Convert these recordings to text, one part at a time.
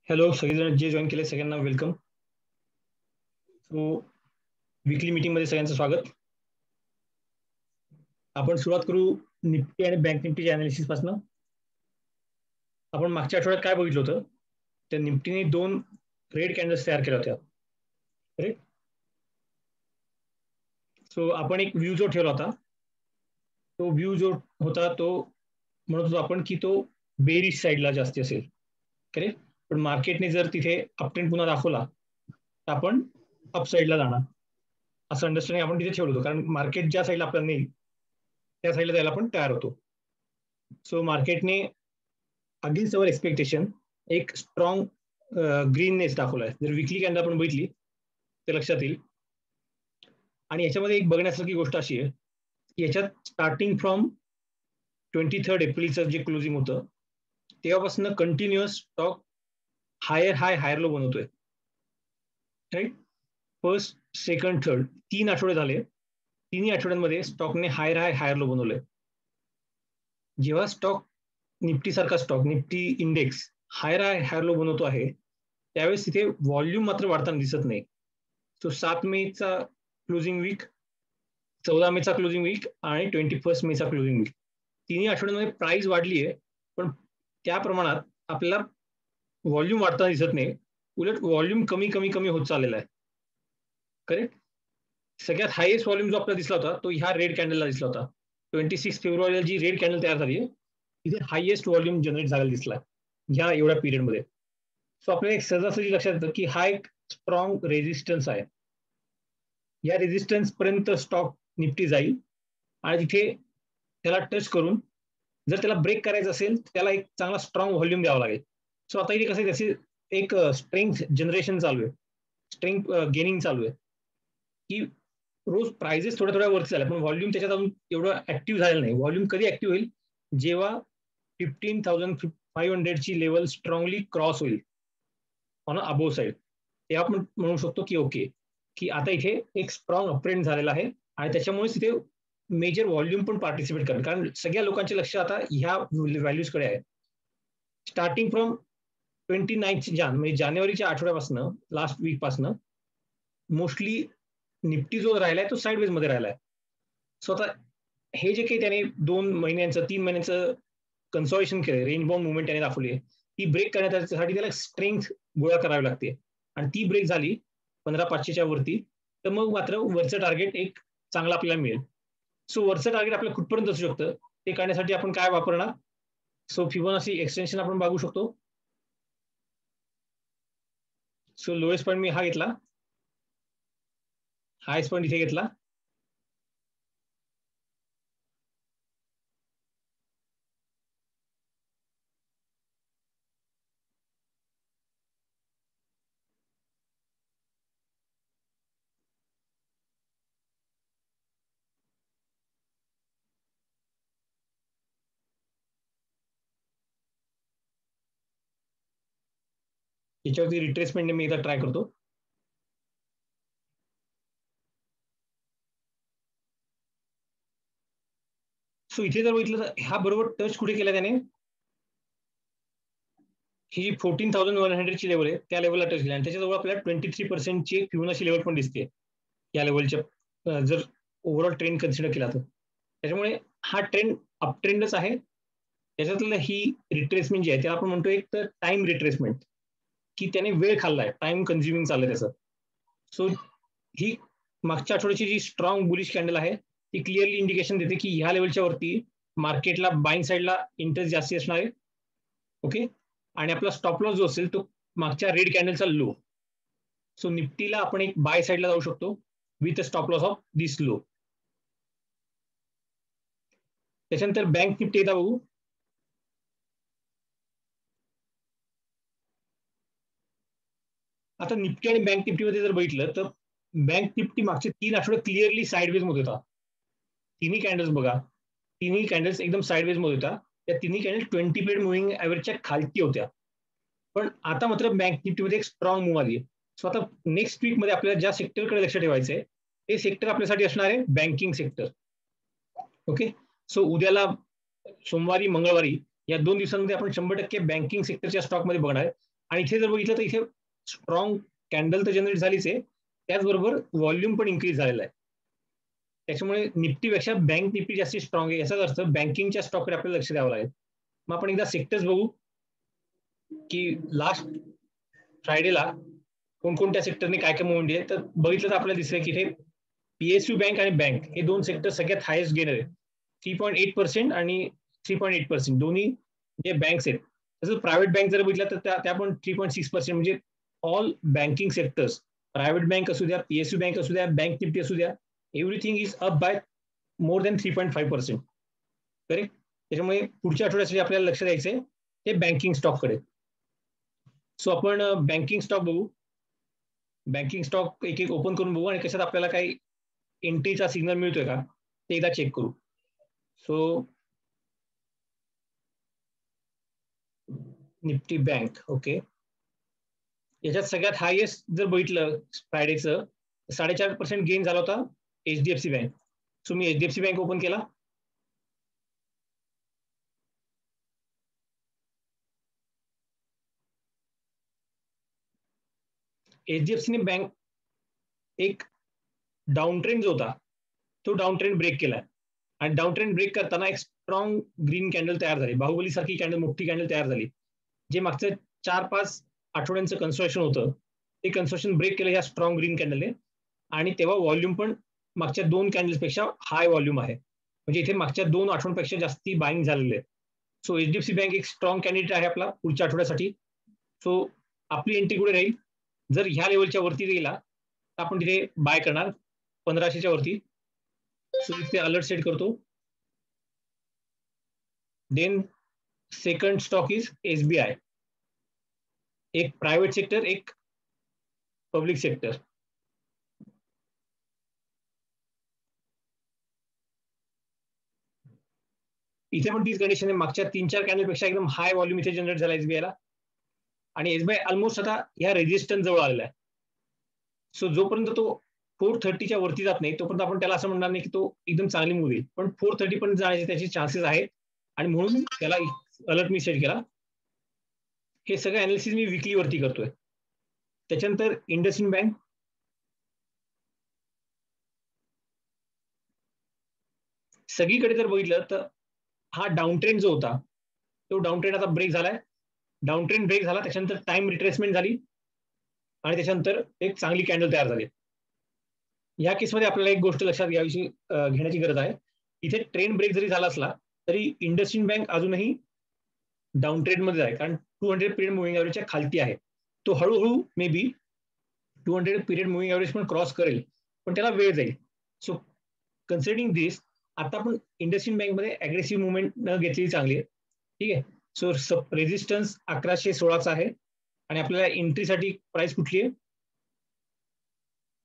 Hello सगळेजण जे join केले सगळ्यांना वेलकम. सो वीकली मीटिंग मध्ये सगळ्यांचं स्वागत. आपण सुरुवात करू निफ्टी आणि बँक निफ्टीच्या अनालिसिस पासून. आपण मागच्या आठवड्यात काय बघितलं होतं, त्या निफ्टीने दोन रेड कॅन्डल्स तयार केल्या होत्या. करेक्ट. सो आपण एक व्ह्यू जो ठेवला होता, तो व्ह्यू जो होता तो म्हणत होतो आपण की तो बेरिश साईडला जास्ती असेल. करेक्ट. पण मार्केटने जर तिथे अपट्रेंड पुन्हा दाखवला तर आपण अप साईडला जाणार असं अंडरस्टँडिंग आपण तिथे ठेवलं होतं, कारण मार्केट ज्या साईडला आपल्याला नेईल त्या साईडला जायला आपण तयार होतो. सो मार्केटने अगेन्स्ट अवर एक्सपेक्टेशन एक स्ट्रॉंग ग्रीननेस दाखवलाय. जर विकली कॅन्डल आपण बघितली तर लक्षात येईल. आणि याच्यामध्ये एक बघण्यासारखी गोष्ट अशी आहे की याच्यात स्टार्टिंग फ्रॉम 23 एप्रिलचं जे क्लोजिंग होतं तेव्हापासून कंटिन्युअस स्टॉक हायर लो बनवतोय. राईट. फर्स्ट, सेकंड, थर्ड 3 आठवडे झाले. तिन्ही आठवड्यांमध्ये स्टॉकने हायर लो बनवलंय. जेव्हा स्टॉक निफ्टी सारखा stock Nifty index higher low बनवतो आहे त्यावेळेस तिथे व्हॉल्यूम मात्र वाढताना दिसत नाही. सो 7 मेचा क्लोजिंग वीक, 14 मेचा क्लोजिंग वीक आणि 21 मेचा क्लोजिंग वीक तिन्ही आठवड्यांमध्ये प्राइस वाढली आहे, पण त्या प्रमाणात आपल्याला व्हॉल्यूम वाढताना दिसत नाही. उलट व्हॉल्यूम कमी कमी कमी होत चाललेला आहे. करेक्ट. सगळ्यात हायेस्ट व्हॉल्यूम जो आपल्याला दिसला होता तो ह्या रेड कॅन्डलला दिसला होता. 26 फेब्रुवारीला जी रेड कॅन्डल तयार झाली तिथे हायेस्ट व्हॉल्यूम जनरेट झालेला दिसला ह्या एवढ्या पिरियडमध्ये. सो आपल्याला एक सहजासहजी लक्षात येतं की हा एक स्ट्रॉंग रेजिस्टन्स आहे. या रेजिस्टन्स पर्यंत स्टॉक निफ्टी जाईल आणि तिथे त्याला टच करून जर त्याला ब्रेक करायचं असेल त्याला एक चांगला स्ट्रॉंग व्हॉल्यूम द्यावा लागेल. सो आता इथे कसं त्याची एक स्ट्रेंथ जनरेशन चालू आहे, स्ट्रेंथ गेनिंग चालू आहे की रोज प्राइजेस थोड्या थोड्या वरती झाल्या, पण व्हॉल्यूम त्याच्यात अजून एवढं ऍक्टिव्ह झालेलं नाही. व्हॉल्यूम कधी ऍक्टिव्ह होईल जेव्हा 15,500 ची लेवल स्ट्रॉंगली क्रॉस होईल ऑन अबोव साईड, तेव्हा आपण म्हणू शकतो की ओके की आता इथे एक स्ट्रॉंग अपट्रेंड झालेला आहे आणि त्याच्यामुळे तिथे मेजर व्हॉल्यूम पण पार्टिसिपेट करेल, कारण सगळ्या लोकांचे लक्ष आता ह्या व्हॅल्यूजकडे आहे. स्टार्टिंग फ्रॉम 29 म्हणजे जानेवारीच्या आठवड्यापासून लास्ट वीक पासून मोस्टली निफ्टी जो राहिलाय तो साईडवेज मध्ये राहिलाय. सो आता हे जे काही त्याने 2 महिन्यांचं 3 महिन्यांचं कन्सॉल्टेशन केलंय, रेंज बाउंड मुवमेंट त्याने दाखवली आहे, ती ब्रेक करण्यासाठी त्याला स्ट्रेंथ गोळा करावी लागते आणि ती ब्रेक झाली 15,500च्या वरती तर मग मात्र वरचं टार्गेट एक चांगला आपल्याला मिळेल. सो वरचं टार्गेट आपल्याला कुठपर्यंत असू शकतं ते काढण्यासाठी आपण काय वापरणार. सो फिबोनाची एक्सटेन्शन आपण बघू शकतो. सो लोएस्ट पॉईंट मी हा घेतला, हायस्ट पॉईंट इथे घेतला. याच्यावरती रिट्रेसमेंट मी एकदा ट्राय करतो. सो इथे जर बघितलं तर ह्या बरोबर टच कुठे केला त्याने, ही 14,100 ची लेवल आहे त्या लेवलला टच केली आणि त्याच्याजवळ आपल्याला 23% ची फिबोनाची लेवल पण दिसते या लेवलच्या जर ओव्हरऑल ट्रेंड कन्सिडर केला तर. त्याच्यामुळे हा ट्रेंड अप ट्रेंडच आहे. त्याच्यातलं ही रिट्रेसमेंट जी आहे त्याला आपण म्हणतो एक तर टाइम रिट्रेसमेंट, की त्याने वेळ खाल्लाय, टाइम कन्झ्युमिंग चाललंय त्याचं. सो ही मागच्या आठवड्याची जी स्ट्रॉंग बुलिश कॅन्डल आहे ती क्लिअरली इंडिकेशन देते की ह्या लेवलच्या वरती मार्केटला बाईंग साईडला इंटरेस्ट जास्ती असणार आहे. ओके. आणि आपला स्टॉप लॉस जो असेल तो मागच्या रेड कॅन्डलचा लो. सो निफ्टीला आपण एक बाय साईडला जाऊ शकतो with a stop loss of this low. त्याच्यानंतर बँक निफ्टी एकदा बघू. आता निफ्टी आणि बँक निफ्टीमध्ये जर बघितलं तर बँक निफ्टी मागचे 3 आठवडे क्लिअरली साईडवेज मध्ये होता. तिन्ही कॅन्डल्स बघा, तिन्ही कॅन्डल्स एकदम साईडवेज मध्ये होता. त्या तिन्ही कॅन्डल 20 पिरियड मुव्हिंग ॲव्हरेजच्या खालती होत्या. पण आता मात्र बँक निफ्टीमध्ये एक स्ट्रॉंग मूव्ह आली. सो आता नेक्स्ट वीक मध्ये आपल्याला ज्या सेक्टरकडे लक्ष ठेवायचंय ते सेक्टर आपल्यासाठी असणार आहे बँकिंग सेक्टर. ओके. सो उद्याला सोमवारी मंगळवारी या 2 दिवसांमध्ये आपण 100% बँकिंग सेक्टरच्या स्टॉकमध्ये बघणार आहे आणि इथे जर बघितलं तर इथे स्ट्रॉंग कॅन्डल तर जनरेट झालीच आहे, त्याचबरोबर व्हॉल्यूम पण इन्क्रीज झालेला आहे. त्याच्यामुळे निफ्टीपेक्षा बँक निफ्टी जास्त स्ट्रॉंग आहे. याचाच अर्थ बँकिंगच्या स्टॉककडे आपल्याला लक्ष द्यावं लागेल. मग आपण एकदा सेक्टर्स बघू की लास्ट फ्रायडेला कोणकोणत्या सेक्टरने काय काय मुवमेंट आहे. तर बघितलं तर आपल्याला दिसतंय की इथे पीएसयू बँक आणि बँक हे दोन सेक्टर सगळ्यात हायेस्ट गेनर आहे. 3.8% आणि 3.8% दोन्ही जे बँक्स आहेत. तसंच प्रायव्हेट बँक जर बघितलं तर त्या पण 3.6%. म्हणजे all banking sectors, private bank असू द्या, पीएसयू बँक असू द्या, बँक निफ्टी असू द्या, everything is up by more than 3.5%. Correct. त्याच्यामुळे पुढच्या आठवड्यासाठी आपल्याला लक्ष द्यायचंय ते बँकिंग स्टॉककडे. सो आपण बँकिंग स्टॉक बघू. बँकिंग स्टॉक एक एक ओपन करून बघू आणि कशात आपल्याला काही एंट्रीचा सिग्नल मिळतोय का ते एकदा चेक करू. So Nifty bank, okay. याच्यात सगळ्यात हायेस्ट जर बघितलं फ्रायडेचं 4.5% गेन झाला होता एचडीएफसी बँक. सो मी एचडीएफसी बँक ओपन केला. एचडीएफसी बँक एक डाऊन ट्रेंड जो होता तो डाऊन ट्रेंड ब्रेक केलाय आणि डाऊन ट्रेंड ब्रेक करताना एक स्ट्रॉंग ग्रीन कॅन्डल तयार झाली, बाहुबली सारखी कॅन्डल, मोठी कॅन्डल तयार झाली. जे मागचं 4-5 आठवड्यांचं कन्स्ट्रक्शन होतं ते कन्स्ट्रक्शन ब्रेक केलं या स्ट्रॉंग ग्रीन कॅन्डलने. आणि तेव्हा व्हॉल्यूम पण मागच्या 2 कॅन्डल्सपेक्षा हाय व्हॉल्यूम आहे. म्हणजे इथे मागच्या 2 आठवड्यांपेक्षा जास्ती बाईंग झालेले आहे. सो एचडीएफसी बँक एक स्ट्रॉंग कॅन्डिडेट आहे आपला पुढच्या आठवड्यासाठी. सो आपली एंट्री कुठे राहील, जर ह्या लेवलच्या वरती गेला तर आपण तिथे बाय करणार 1500च्या वरती. सो इथे अलर्ट सेट करतो. Then second stock is SBI. एक प्रायव्हेट सेक्टर, एक पब्लिक सेक्टर. इथे पण तीच कंडिशन आहे, मागच्या 3-4 कॅन्डलपेक्षा एकदम हाय व्हॉल्यूम इथे जनरेट झाला एसबीआयला. आणि एसबीआय ऑलमोस्ट आता या रेजिस्टन्स जवळ आलेला आहे. सो जोपर्यंत तो 430च्या वरती जात नाही तोपर्यंत आपण त्याला असं म्हणणार नाही की तो एकदम चांगली मूव्ह येईल, पण 430 पर्यंत जाण्याचे त्याचे चान्सेस आहेत. आणि म्हणून त्याला अलर्ट मी सेट केला. हे सगळं अनालिसिस मी विकली वरती करतोय. त्याच्यानंतर इंडसइंड बँक. सगळीकडे जर बघितलं तर हा डाऊन ट्रेंड जो होता तो डाऊन ट्रेंड आता ब्रेक झालाय. डाऊन ट्रेंड ब्रेक झाला, त्याच्यानंतर टाइम रिट्रेसमेंट झाली आणि त्याच्यानंतर एक चांगली कॅन्डल तयार झाली. या केसमध्ये आपल्याला एक गोष्ट लक्षात घ्यावी घेण्याची गरज आहे. इथे ट्रेंड ब्रेक जरी झाला असला तरी इंडसइंड बँक अजूनही डाऊन ट्रेंड मध्ये आहे, कारण 200 पिरियड मुव्हिंग ॲव्हरेजच्या खालती आहे. तो हळूहळू may be 200 period moving average पण क्रॉस करेल, पण त्याला वेळ जाईल. सो कन्सिडरिंग दिस आता आपण इंडसइंड बँकमध्ये अग्रेसिव्ह मुवमेंट न घेतलेली चांगली आहे. ठीक आहे. सो रेजिस्टन्स 1116चा आहे आणि आपल्याला एंट्रीसाठी प्राइस कुठली आहे,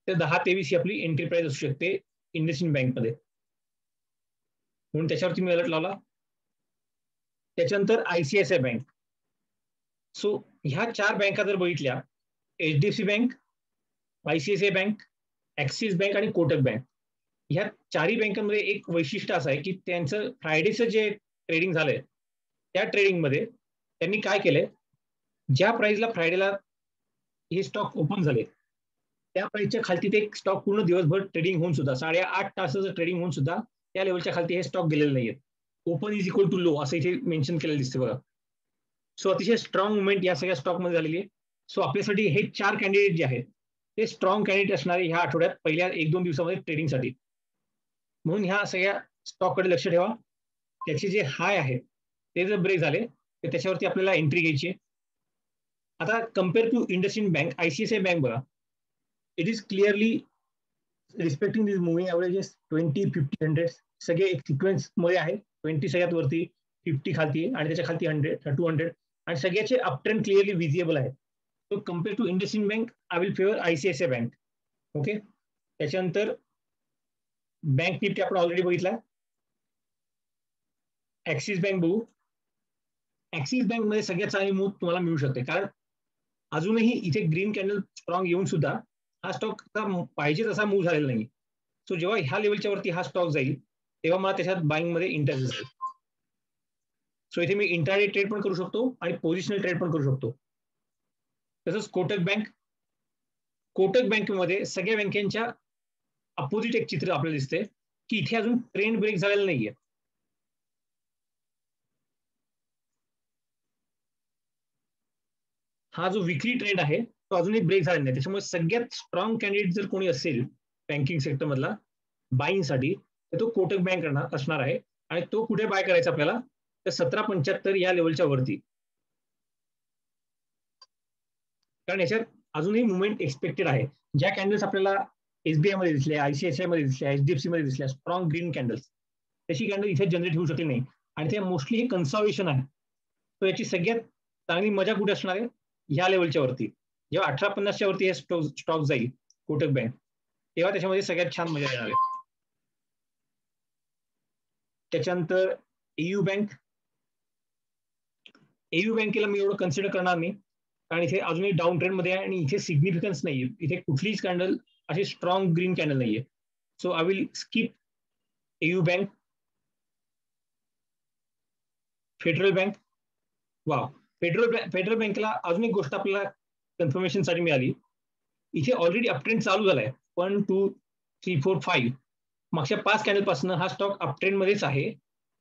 तर 10-23 ही आपली एंट्री प्राइस असू शकते इंडसइंड बँकमध्ये. म्हणून त्याच्यावरती मी अलर्ट लावला. त्याच्यानंतर आयसीआयसीआय बँक. सो ह्या 4 बँका जर बघितल्या, HDFC bank, ICICI bank, axis bank आणि कोटक बँक, ह्या 4ही बँकांमध्ये एक वैशिष्ट्य असं आहे की त्यांचं फ्रायडेचं जे ट्रेडिंग झालंय त्या ट्रेडिंगमध्ये त्यांनी काय केलंय, ज्या प्राइसला फ्रायडेला हे स्टॉक ओपन झाले त्या प्राइसच्या खालती ते स्टॉक पूर्ण दिवसभर ट्रेडिंग होऊन सुद्धा 8.5 तासाचं ट्रेडिंग होऊन सुद्धा त्या लेवलच्या खालती हे स्टॉक गेलेले नाहीये. Open is equal to low असं इथे मेन्शन केलेलं दिसते बघा. सो अतिशय स्ट्रॉंग मुवमेंट या सगळ्या स्टॉकमध्ये झालेली आहे. सो आपल्यासाठी हे 4 कॅन्डिडेट जे आहेत ते स्ट्रॉंग कॅन्डिडेट असणारे ह्या आठवड्यात पहिल्या 1-2 दिवसामध्ये ट्रेडिंगसाठी. म्हणून ह्या सगळ्या स्टॉककडे लक्ष ठेवा. त्याचे जे हाय आहेत ते जर ब्रेक झाले तर त्याच्यावरती आपल्याला एंट्री घ्यायची आहे. आता compare to IndusInd Bank, ICICI Bank बघा, it is clearly respecting this moving averages 20, 50, 100 सगळे एक सिक्वेन्स मध्ये आहे. 20 सगळ्यात वरती, 50 खालती आणि त्याच्या खालती 100, 200 आणि सगळ्याचे अप ट्रेंड क्लिअरली विजिबल आहे. So compare to IndusInd bank I will favour ICICI bank. Okay. त्याच्यानंतर बँक निफ्टी आपण ऑलरेडी बघितला. ऍक्सिस बँक बघू. ऍक्सिस बँक मध्ये सगळ्यात चांगली मूव्ह तुम्हाला मिळू शकते, कारण अजूनही इथे ग्रीन कॅन्डल स्ट्रॉंग येऊन सुद्धा हा स्टॉक पाहिजे तसा मूव्ह झालेला नाही. सो जेव्हा ह्या लेवलच्या वरती हा स्टॉक जाईल तेव्हा मला त्याच्यात बाईंग मध्ये इंटरेस्ट असेल. सो इथे मी इंट्राडे ट्रेड पण करू शकतो आणि पोझिशनल ट्रेड पण करू शकतो. तसंच कोटक बँकेमध्ये सगळ्या बँकेच्या अपोजिट एक चित्र आपल्याला दिसते की इथे अजून ट्रेंड ब्रेक झालेला नाहीये. हा जो विकली ट्रेंड आहे तो अजूनही ब्रेक झालेला नाही. त्याच्यामुळे सगळ्यात स्ट्रॉंग कॅन्डिडेट जर कोणी असेल बँकिंग सेक्टर मधला बाईंगसाठी तर तो कोटक बँक असणार आहे. आणि तो कुठे बाय करायचा आपल्याला, तर 17.75 या लेवलच्या वरती. कारण याच्यात अजूनही मुवमेंट एक्सपेक्टेड आहे. ज्या कॅन्डल्स आपल्याला एसबीआय मध्ये दिसल्या, आयसीआयसीआय मध्ये दिसल्या, एचडीएफसी मध्ये दिसल्या स्ट्रॉंग ग्रीन कॅन्डल्स, त्याची कॅन्डल इथे जनरेट होऊ शकली नाही. आणि ते मोस्टली हे कन्सर्वेशन आहे. तो याची सगळ्यात चांगली मजा कुठे असणार आहे, ह्या लेवलच्या वरती. जेव्हा 1850च्या वरती हे स्टॉक जाईल कोटक बँक, तेव्हा त्याच्यामध्ये सगळ्यात छान मजा येणार आहे. त्याच्यानंतर एयू बँक. एयू बँकेला मी एवढं कन्सिडर करणार नाही, कारण इथे अजूनही डाऊन ट्रेंड मध्ये आहे आणि इथे सिग्निफिकन्स नाहीये. इथे कुठलीच कॅन्डल अशी स्ट्रॉंग ग्रीन कॅन्डल नाहीये. So I will skip AU bank. Federal bank. वा, फेडरल बँकेला अजून एक गोष्ट आपल्याला कन्फर्मेशन साठी मिळाली. इथे ऑलरेडी अपट्रेंड चालू झालाय. 1, 2, 3, 4, 5 मागच्या 5 कॅन्डल पासून हा स्टॉक अपट्रेंड मध्येच आहे.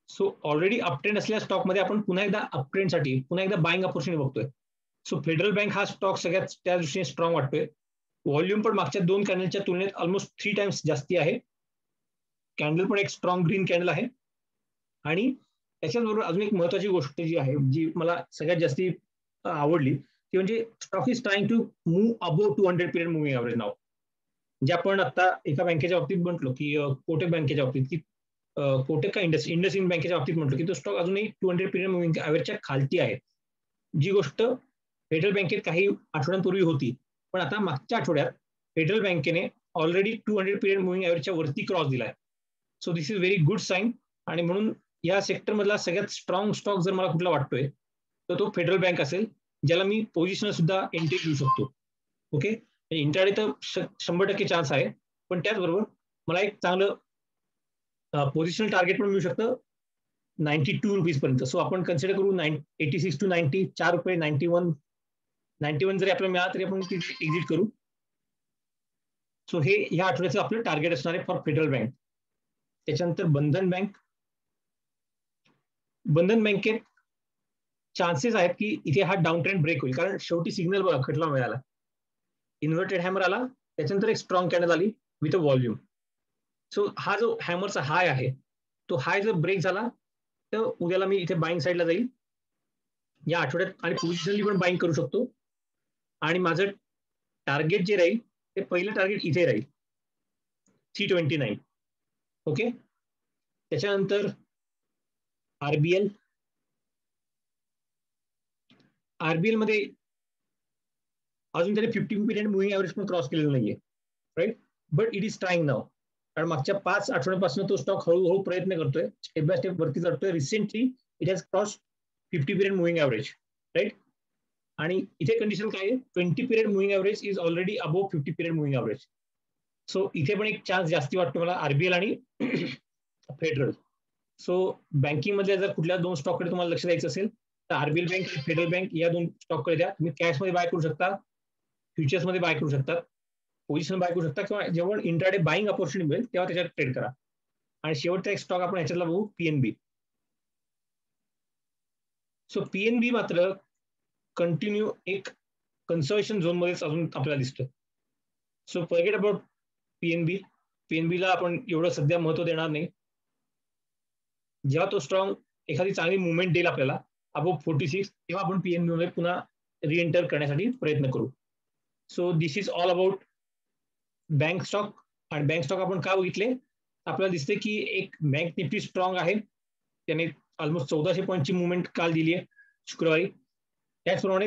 सो ऑलरेडी अपट्रेंड असलेल्या स्टॉकमध्ये आपण पुन्हा एकदा अपट्रेंडसाठी पुन्हा एकदा बाईंग ऑपॉर्च्युनिटी बघतोय. सो फेडरल बँक हा स्टॉक सगळ्यात त्या दृष्टीने स्ट्रॉंग वाटतोय. व्हॉल्यूम पण मागच्या 2 कॅन्डलच्या तुलनेत ऑलमोस्ट 3 टाइम्स जास्ती आहे. कॅन्डल पण एक स्ट्रॉंग ग्रीन कॅन्डल आहे. आणि त्याच्याबरोबर अजून एक महत्वाची गोष्ट जी आहे, जी मला सगळ्यात जास्ती आवडली, ती म्हणजे stock is trying to move above 200 period moving average now. जे आपण आता एका बँकेच्या बाबतीत म्हटलो की कोटक बँकेच्या बाबतीत की कोटक का इंडसइंड बँकेच्या बाबतीत म्हटलो की तो स्टॉक अजूनही 200 पिरियड मुव्हिंग ॲव्हरेजच्या खालती आहे. जी गोष्ट फेडरल बँकेत काही आठवड्यांपूर्वी होती, पण आता मागच्या आठवड्यात फेडरल बँकेने ऑलरेडी 200 पिरियड मुव्हिंग ॲव्हरेजच्या वरती क्रॉस दिलाय. So this is very good sign. आणि म्हणून या सेक्टर मधला सगळ्यात स्ट्रॉंग स्टॉक जर मला कुठला वाटतोय तर तो फेडरल बँक असेल, ज्याला मी पोझिशन सुद्धा एंट्री घेऊ शकतो. ओके, इंट्राडे तर 100% चान्स आहे, पण त्याचबरोबर मला एक चांगलं पोझिशनल टार्गेट पण मिळू शकतं 92 रुपीज पर्यंत. सो आपण कन्सिडर करू 86 टू 90, 4 रुपये 91 जरी आपल्याला मिळाला तरी आपण एक्झिट करू. सो हे ह्या आठवड्याचं आपलं टार्गेट असणार आहे फॉर फेडरल बँक. त्याच्यानंतर बंधन बँक. बंधन बँकेत चान्सेस आहेत की इथे हा डाऊन ट्रेंड ब्रेक होईल, कारण शेवटी सिग्नल बघा खटला मिळाला, इन्व्हर्टेड हॅमर आला, त्याच्यानंतर एक स्ट्रॉंग कॅन्डल आली विथ अ व्हॉल्यूम. सो हा जो हॅमरचा हाय आहे, तो हाय जर ब्रेक झाला तर उद्याला मी इथे बाईंग साईडला जाईल या आठवड्यात, आणि पोझिशनली पण बाईंग करू शकतो. आणि माझं टार्गेट जे राहील ते पहिलं टार्गेट इथे राहील 329. ओके, त्याच्यानंतर आरबीएल. आरबीएल मध्ये अजून त्याने 50 पिरियड मुव्हिंग ॲव्हरेज पण क्रॉस केलेलं नाहीये, right, but it is trying now. कारण मागच्या 5 आठवड्यापासून तो स्टॉक हळूहळू प्रयत्न करतोय, स्टेप बाय स्टेप वरती चढतोय. Recently it has cross 50 period moving average, right. आणि इथे कंडिशन काय आहे, 20 period moving average is already above 50 period moving average. So इथे पण एक चान्स जास्ती वाटतो मला आरबीएल आणि फेडरल. सो बँकिंग मधल्या जर कुठल्या 2 स्टॉककडे तुम्हाला लक्ष द्यायचं असेल तर आरबीएल बँक आणि फेडरल बँक या 2 स्टॉककडे द्या. तुम्ही कॅशमध्ये बाय करू शकता, फ्युचर्स मध्ये बाय करू शकता, पोझिशन बाय करू शकता, किंवा जेव्हा इंट्राडे बाईंग ऑपॉर्च्युनिटी मिळेल तेव्हा त्याच्यात ट्रेड करा. आणि शेवटचा एक स्टॉक आपण ह्याच्यातला बघू, पीएनबी. सो पीएनबी मात्र कंटिन्यू एक कन्सर्वेशन झोन मध्येच अजून आपल्याला दिसतोय. So forget about PNB. पीएनबीला आपण एवढं सध्या महत्व देणार नाही. जेव्हा तो स्ट्रॉंग एखादी चांगली मुवमेंट देईल आपल्याला अबोव्ह 46, तेव्हा आपण पीएनबी मध्ये पुन्हा रिएंटर करण्यासाठी प्रयत्न करू. So this is all about bank stock. आणि बँक स्टॉक आपण का बघितले, आपल्याला दिसते की एक बँक निफ्टी स्ट्रॉंग आहे, त्याने ऑलमोस्ट 1400 पॉईंटची मुवमेंट काल दिली आहे शुक्रवारी. त्याचप्रमाणे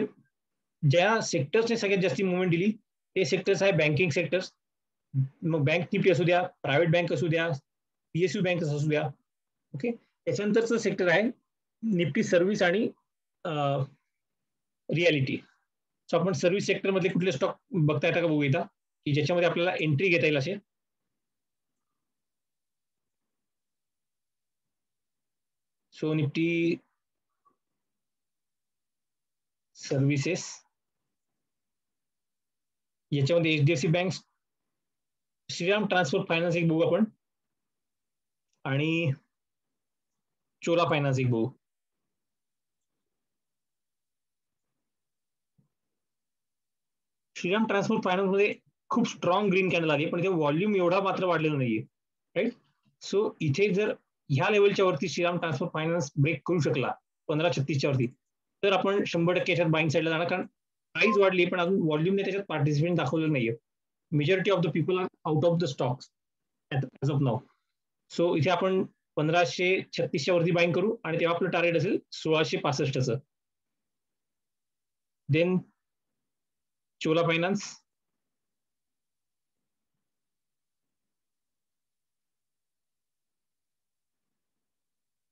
ज्या सेक्टर्सने सगळ्यात जास्त मुवमेंट दिली ते सेक्टर्स आहे बँकिंग सेक्टर्स. मग बँक निफ्टी असू द्या, प्रायव्हेट बँक असू द्या, पीएसयू बँक असू द्या. ओके, त्याच्यानंतरचं सेक्टर आहे निफ्टी सर्व्हिस आणि रियालिटी. सो आपण सर्व्हिस सेक्टर मधले कुठले स्टॉक बघता येतात का बघू येता की ज्याच्यामध्ये आपल्याला एंट्री घेता येईल असे. सो निफ्टी सर्व्हिसेस, याच्यामध्ये HDFC bank, Shriram transport finance एक बघू आपण, आणि चोला फायनान्स एक बघू. श्रीराम ट्रान्सपोर्ट फायनान्स मध्ये खूप स्ट्रॉंग ग्रीन कॅन्डल आली, पण ते व्हॉल्यूम एवढा मात्र वाढलेला नाहीये, राईट. सो इथे जर ह्या लेवलच्या वरती श्रीराम ट्रान्सपोर्ट फायनान्स ब्रेक करू शकला 1536च्या वरती, तर आपण 100% याच्यात बाईंग साईडला जाणार, कारण प्राइस वाढली पण अजून व्हॉल्यूमने त्याच्यात पार्टिसिपेंट दाखवलेलं नाहीये. Majority of the people are out of the stocks as of now. So इथे आपण 1536च्या वरती बाईंग करू, आणि तेव्हा आपलं टार्गेट असेल 1665चं. देन चोला फायनान्स,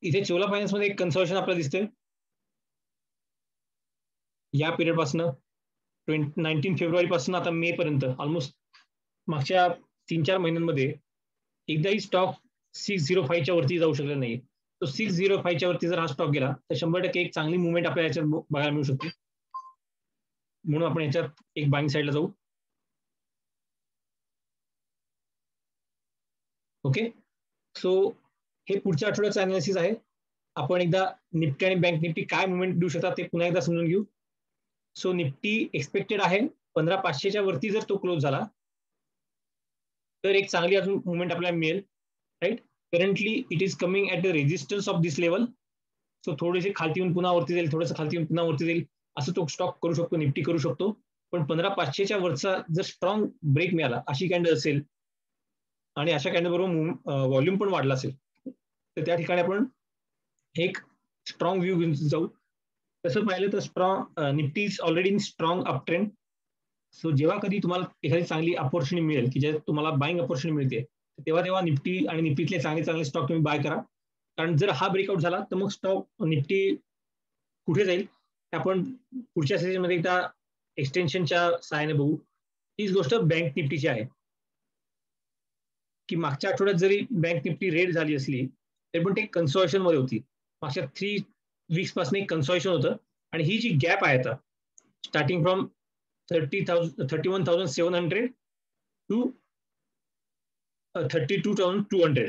इथे चोला फायनान्स मध्ये एक कन्सॉल्शन आपल्याला दिसतंय या पिरियड पासून 19 फेब्रुवारी पासून आता मे पर्यंत, ऑलमोस्ट मागच्या 3-4 महिन्यांमध्ये एकदाही स्टॉक 605च्या वरती जाऊ शकले नाही. तो 605च्या वरती जर हा स्टॉक गेला तर 100% एक चांगली मुवमेंट आपल्याला याच्यात बघायला मिळू शकते. म्हणून आपण याच्यात एक बाईंग साईडला जाऊ. ओके, सो हे पुढच्या आठवड्याचं अनालिसिस आहे. आपण एकदा निफ्टी आणि बँक निफ्टी काय मुवमेंट देऊ शकतात ते पुन्हा एकदा समजून घेऊ. सो निफ्टी एक्सपेक्टेड आहे 15500च्या वरती जर तो क्लोज झाला तर एक चांगली अजून मुवमेंट आपल्याला मिळेल, right. Currently it is coming at the resistance of this level. So थोडेसे खालती येऊन पुन्हा वरती जाईल, थोडंसं खालती येऊन पुन्हा वरती जाईल, असं तो स्टॉक करू शकतो, निफ्टी करू शकतो. पण 15500च्या वरचा जर स्ट्रॉंग ब्रेक मिळाला, अशी कॅन्डल असेल आणि अशा कॅन्डल बरोबर व्हॉल्यूम पण वाढला असेल, तर त्या ठिकाणी आपण एक स्ट्रॉंग व्ह्यू घेऊन जाऊ. तसं पाहिलं तर strong Nifty is already in strong up trend. So जेव्हा कधी तुम्हाला एखादी चांगली अपॉर्च्युनिटी मिळेल की ज्यात तुम्हाला बाईंग अपॉर्च्युनिटी मिळते, तेव्हा निफ्टी आणि निफ्टीतले चांगले चांगले स्टॉक तुम्ही बाय करा. कारण जर हा ब्रेकआउट झाला तर मग स्टॉक निफ्टी कुठे जाईल आपण पुढच्या सेशनमध्ये एकदा एक्सटेन्शनच्या सहाय्याने बघू. तीच गोष्ट बँक निफ्टीची आहे की मागच्या आठवड्यात जरी बँक निफ्टी रेड झाली असली तरी पण ते कन्सॉल्टेशन मध्ये होती. मागच्या 3 वीक्स पासून एक कन्सॉल्टेशन होतं, आणि ही जी गॅप आहे आता स्टार्टिंग फ्रॉम 31,700 टू 32,200,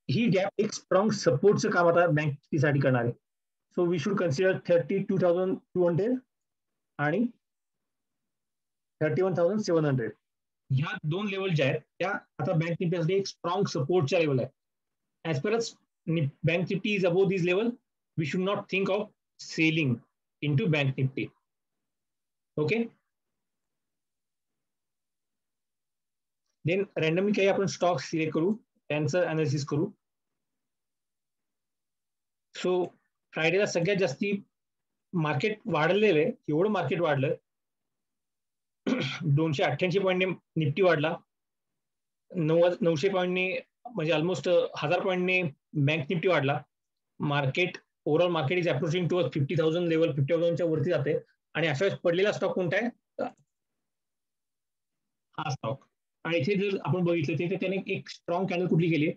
ही गॅप एक स्ट्रॉंग सपोर्टचं काम आता बँक निफ्टीसाठी करणार आहे. सो वी शुड कन्सिडर 32,200 आणि 31,700. ह्या 2 लेवल ज्या आहेत त्या आता बँक निफ्टीसाठी एक स्ट्रॉंग सपोर्टच्या लेवल आहे. As per as bank Nifty is above this level, we should not think of selling into bank Nifty. Okay, then randomly काही आपण स्टॉक सिलेक्ट करू, त्यांचं अनालिसिस करू. सो फ्रायडेला सगळ्यात जास्ती मार्केट वाढलेलं आहे. एवढं मार्केट वाढलं 288 पॉईंटने निफ्टी वाढला, 900 पॉईंटने म्हणजे ऑलमोस्ट 1000 पॉईंटने बँक निफ्टी वाढला. Market overall market is approaching to 50,000 level, 50,000च्या वरती जाते. आणि अशा वेळेस पडलेला स्टॉक कोणता आहे? हा स्टॉक. आणि इथे जर आपण बघितलं तिथे त्याने एक स्ट्रॉंग कॅन्डल कुठली केली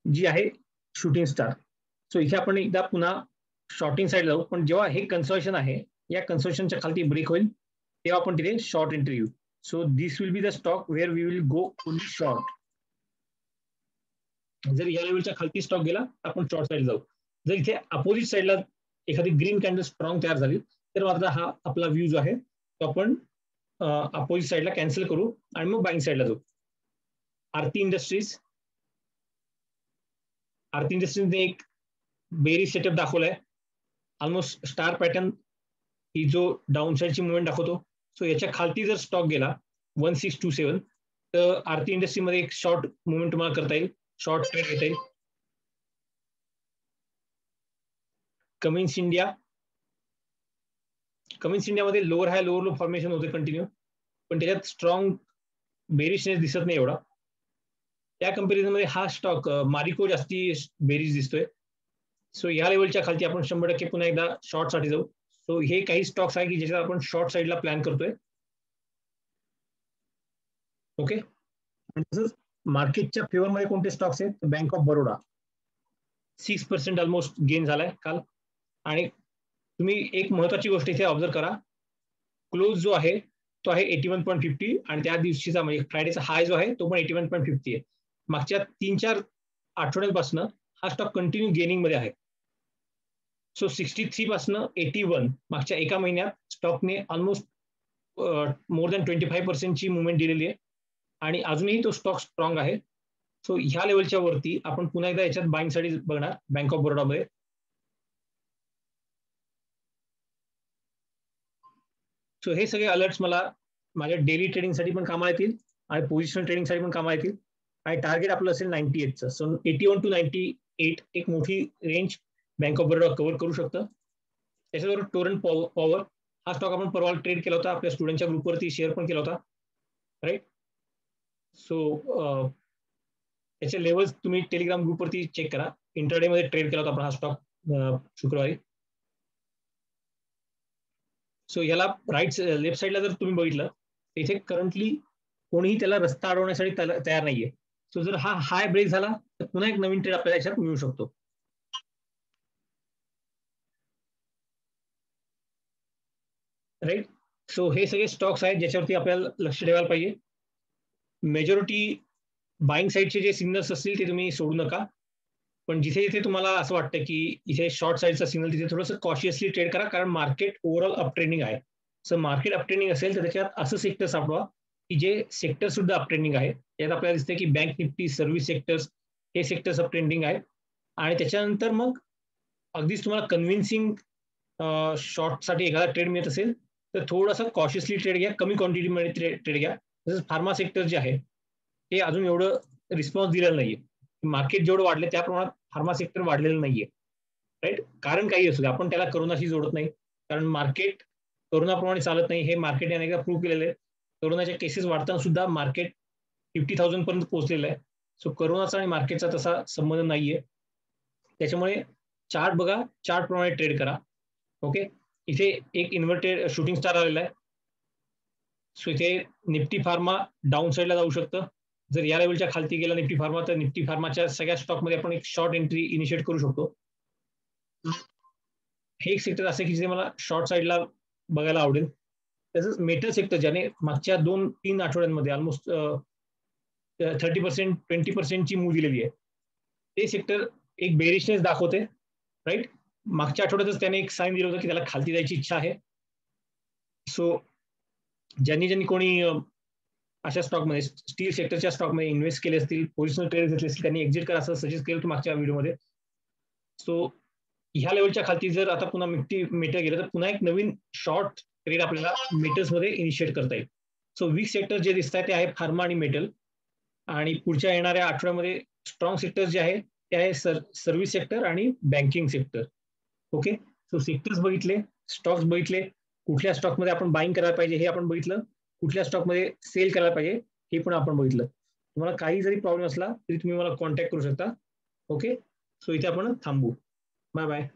जी आहे शूटिंग स्टार. सो इथे आपण एकदा पुन्हा शॉर्टिंग साईड जाऊ, पण जेव्हा हे कन्सॉल्टेशन आहे या कन्सॉल्टेशनच्या खालती ब्रेक होईल तेव्हा आपण तिथे शॉर्ट एंट्री येऊ. So this will be the stock where we will go only short. जर या लेवलच्या खालती स्टॉक गेला तर आपण शॉर्ट साईड जाऊ. जर इथे अपोजिट साईडला एखादी ग्रीन कॅन्डल स्ट्रॉंग तयार झाली तर मात्र हा आपला व्ह्यू जो आहे तो आपण अपोजिट साईडला कॅन्सल करू आणि मग बाईंग साईडला जाऊ. आरती इंडस्ट्रीजने एक बेरिश सेटअप दाखवलाय, ऑलमोस्ट स्टार पॅटर्न ही जो डाऊन साईडची मुवमेंट दाखवतो. सो याच्या खालती जर स्टॉक गेला 1627 तर आरती इंडस्ट्रीमध्ये एक शॉर्ट मुवमेंट तुम्हाला करता येईल, शॉर्ट ट्रेड घेता येईल. कमिन्स इंडियामध्ये लोअर हाय लोअर लो फॉर्मेशन होते कंटिन्यू, पण त्याच्यात स्ट्रॉंग बेरिशनेस दिसत नाही एवढा. त्या कंपॅरिझन मध्ये हा स्टॉक मारिको जास्ती बेरीज दिसतोय. सो या लेवलच्या खालती आपण 100% पुन्हा एकदा शॉर्ट साठी जाऊ. सो हे काही स्टॉक्स आहे की ज्याच्यात आपण शॉर्ट साईडला प्लॅन करतोय. ओके, तसंच मार्केटच्या फेवरमध्ये कोणते स्टॉक्स आहेत? Bank of Baroda 6% almost gain झालाय काल. आणि तुम्ही एक महत्वाची गोष्ट इथे ऑब्झर्व करा, क्लोज जो आहे तो आहे 81.50 आणि त्या दिवशीचा म्हणजे फ्रायडेचा हाय जो आहे तो पण 81.50 आहे. मागच्या 3-4 आठवड्यांपासून हा स्टॉक कंटिन्यू गेनिंग मध्ये आहे. सो 63 पासून 81 मागच्या एका महिन्यात स्टॉकने ऑलमोस्ट मोर दॅन 25% ची मुवमेंट दिलेली आहे आणि अजूनही तो स्टॉक स्ट्रॉंग आहे. सो ह्या लेवलच्या वरती आपण पुन्हा एकदा याच्यात बाईंगसाठी बघणार बँक ऑफ बरोडामध्ये. सो हे सगळे अलर्ट्स मला माझ्या डेली ट्रेडिंगसाठी पण कामा येतील आणि पोझिशनल ट्रेडिंगसाठी पण कामा येतील. आणि टार्गेट आपलं असेल 98चं. सो 81 to 98 एक मोठी range bank of Baroda cover करू शकतं. त्याच्याबरोबर टोरंट पॉवर हा स्टॉक आपण परवा ट्रेड केला होता, आपल्या स्टुडंटच्या ग्रुपवरती शेअर पण केला होता, राईट. सो त्याचे लेवल्स तुम्ही टेलिग्राम ग्रुपवरती चेक करा. इंटरडे मध्ये ट्रेड केला होता आपण हा स्टॉक शुक्रवारी. सो याला राईट लेफ्ट साईडला जर तुम्ही बघितलं इथे करंटली कोणीही त्याला रस्ता अडवण्यासाठी तयार नाहीये. सो जर हा हाय ब्रेक झाला तर पुन्हा एक नवीन ट्रेड आपल्याला याच्यात मिळू शकतो. राईट. सो हे सगळे स्टॉक्स आहेत ज्याच्यावरती आपल्याला लक्ष ठेवायला पाहिजे. मेजॉरिटी बाईंग साईडचे जे सिग्नल्स असतील ते तुम्ही सोडू नका, पण जिथे जिथे तुम्हाला असं वाटतं की इथे शॉर्ट साईडचा सिग्नल तिथे थोडंसं कॉशियसली ट्रेड करा, कारण मार्केट ओव्हरऑल अप ट्रेंडिंग आहे. सो मार्केट अप ट्रेंडिंग असेल तर त्याच्यात असं सेक्टर सापडवा की जे सेक्टर सुद्धा अप ट्रेंडिंग आहे. त्यात आपल्याला दिसतं की बँक निफ्टी, सर्व्हिस सेक्टर्स हे सेक्टर्स अप ट्रेंडिंग आहेत. आणि त्याच्यानंतर मग अगदीच तुम्हाला कन्व्हिन्सिंग शॉर्टसाठी एखादा ट्रेड मिळत असेल तर थोडासा कॉशियसली ट्रेड घ्या, कमी क्वांटिटीमध्ये ट्रेड घ्या. जसं फार्मा सेक्टर जे आहे ते अजून एवढं रिस्पॉन्स दिलेलं नाहीये. मार्केट जेवढं वाढले त्या प्रमाणात फार्मा सेक्टर वाढलेलं नाहीये, राईट. कारण काही असू दे, आपण त्याला करोनाशी जोडत नाही, कारण मार्केट करोनाप्रमाणे चालत नाही हे मार्केट याने एकदा प्रूव्ह केलेलं आहे. करोनाच्या केसेस वाढताना सुद्धा मार्केट 50,000 पर्यंत पोहोचलेलं आहे. सो करोनाचा आणि मार्केटचा तसा संबंध नाहीये. त्याच्यामुळे चार्ट बघा, चार्ट प्रमाणे ट्रेड करा. ओके. इथे एक इन्व्हर्टेड शूटिंग स्टार आलेला आहे. सो इथे निफ्टी फार्मा डाऊन साईडला जाऊ शकतं. जर या लेवलच्या खालती गेला निफ्टी फार्मा तर निफ्टी फार्माच्या सगळ्या स्टॉकमध्ये आपण एक शॉर्ट एंट्री इनिशिएट करू शकतो. हे एक सेक्टर असं की जिथे मला शॉर्ट साईडला बघायला आवडेल. तसंच मेटल सेक्टर ज्याने मागच्या 2-3 आठवड्यांमध्ये ऑलमोस्ट 30% 20% ची मूव दिलेली आहे, ते सेक्टर एक बेरिशनेस दाखवते, राईट. मागच्या आठवड्यातच त्याने एक साईन दिलं होतं की त्याला खालती जायची इच्छा आहे. सो ज्यांनी ज्यांनी कोणी अशा स्टॉकमध्ये स्टील सेक्टरच्या स्टॉकमध्ये इन्व्हेस्ट केले असतील, पोझिशनल ट्रेड घेतले असतील, त्यांनी एक्झिट करा असं सजेस्ट केलं होतं मागच्या व्हिडिओमध्ये. सो ह्या लेवलच्या खालती जर आता पुन्हा निफ्टी मेटल गेलं तर पुन्हा एक नवीन शॉर्ट ट्रेड आपल्याला मेटल्समध्ये इनिशिएट करता येईल. सो वीक सेक्टर जे दिसत आहे ते आहे फार्मा आणि मेटल. आणि पुढच्या येणाऱ्या आठवड्यामध्ये स्ट्रॉंग सेक्टर जे आहे ते आहे सर्व्हिस सेक्टर आणि banking sector. Okay. So sectors बघितले, स्टॉक्स बघितले, कुठल्या स्टॉकमध्ये आपण बाईंग करायला पाहिजे हे आपण बघितलं, कुठल्या स्टॉकमध्ये सेल करायला पाहिजे हे पण आपण बघितलं. तुम्हाला काही जरी प्रॉब्लेम असला तरी तुम्ही मला कॉन्टॅक्ट करू शकता. ओके. सो इथे आपण थांबू. Bye bye.